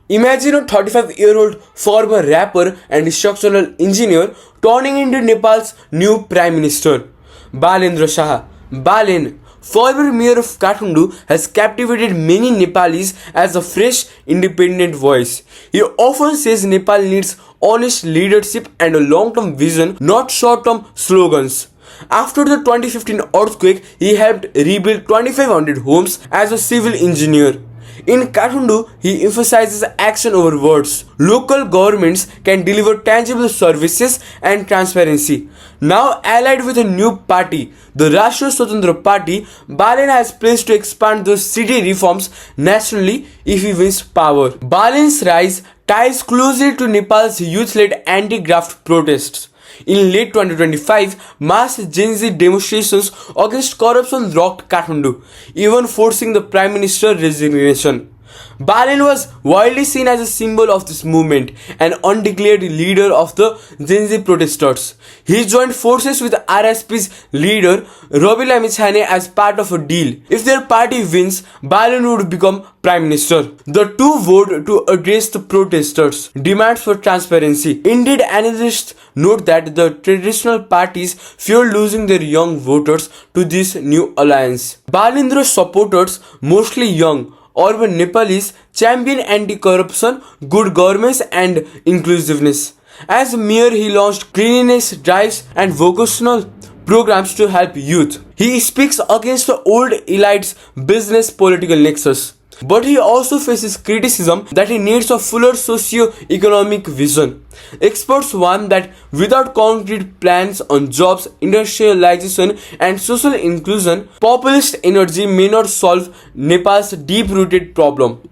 Imagine a 35-year-old former rapper and structural engineer turning into Nepal's new Prime Minister. Shah. Balen, former mayor of Kathmandu, has captivated many Nepalis as a fresh, independent voice. He often says Nepal needs honest leadership and a long-term vision, not short-term slogans. After the 2015 earthquake, he helped rebuild 2,500 homes as a civil engineer. In Kathmandu, he emphasizes action over words. Local governments can deliver tangible services and transparency. Now allied with a new party, the Rashtriya Swatantra Party, Balen has pledged to expand the city reforms nationally if he wins power. Balen's rise ties closely to Nepal's youth-led anti-graft protests. In late 2025, mass Gen Z demonstrations against corruption rocked Kathmandu, even forcing the Prime Minister's resignation. Balen was widely seen as a symbol of this movement, an undeclared leader of the Gen Z protesters. He joined forces with RSP's leader Robi Lamichhane as part of a deal. If their party wins, Balen would become Prime Minister. The two vowed to address the protesters' demands for transparency. Indeed, analysts note that the traditional parties fear losing their young voters to this new alliance. Balendra's supporters, mostly young, urban Nepalis, champion anti-corruption, good governance and inclusiveness. As mayor, he launched cleanliness drives and vocational programs to help youth. He speaks against the old elite's business political nexus. But he also faces criticism that he needs a fuller socio-economic vision. Experts warn that without concrete plans on jobs, industrialization and social inclusion, populist energy may not solve Nepal's deep-rooted problem.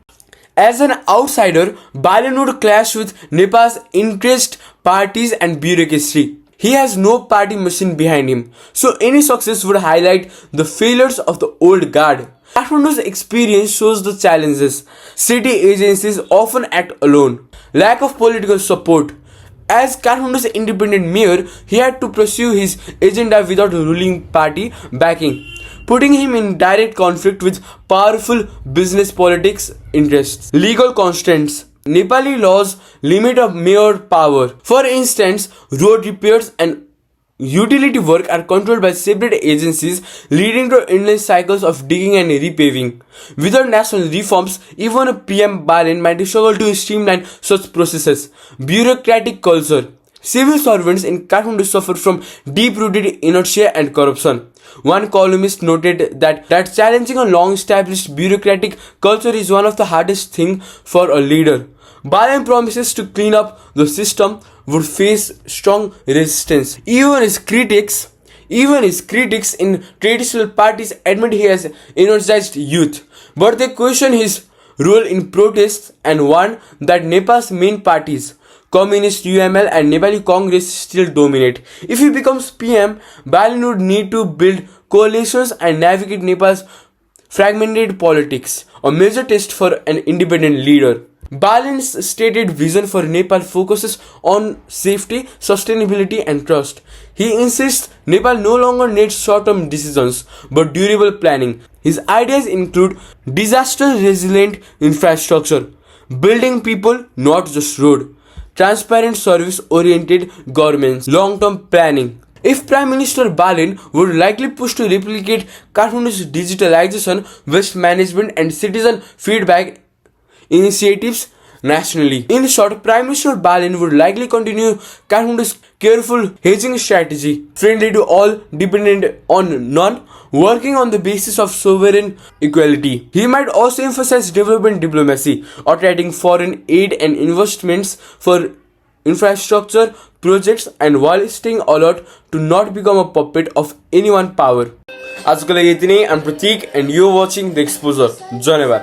As an outsider, Balen would clash with Nepal's interest parties and bureaucracy. He has no party machine behind him, so any success would highlight the failures of the old guard. Kathmandu's experience shows the challenges. City agencies often act alone. Lack of political support. As Kathmandu's independent mayor, he had to pursue his agenda without ruling party backing, putting him in direct conflict with powerful business politics interests. Legal constraints. Nepali laws limit a mayor's power. For instance, road repairs and utility work are controlled by separate agencies, leading to endless cycles of digging and repaving. Without national reforms, even a PM Balen might struggle to streamline such processes. Bureaucratic culture. Civil servants in Kathmandu suffer from deep-rooted inertia and corruption. One columnist noted that challenging a long-established bureaucratic culture is one of the hardest things for a leader. Balen promises to clean up the system would face strong resistance. Even his critics in traditional parties admit he has energized youth, but they question his role in protests and warn that Nepal's main parties, Communist UML and Nepali Congress, still dominate. If he becomes PM, Balen would need to build coalitions and navigate Nepal's fragmented politics, a major test for an independent leader. Balen's stated vision for Nepal focuses on safety, sustainability and trust. He insists Nepal no longer needs short-term decisions but durable planning. His ideas include disaster-resilient infrastructure, building people, not just road, transparent service-oriented governments, long-term planning. If Prime Minister Balen would likely push to replicate Kathmandu's digitalization, waste management and citizen feedback initiatives nationally. In short, Prime Minister Balen would likely continue Kathmandu's careful hedging strategy, friendly to all, dependent on none, working on the basis of sovereign equality. He might also emphasize development diplomacy, attracting foreign aid and investments for infrastructure projects and while staying alert to not become a puppet of any one power. आजको लागि यति नै, I'm Pratik and you're watching The Exposure. धन्यवाद.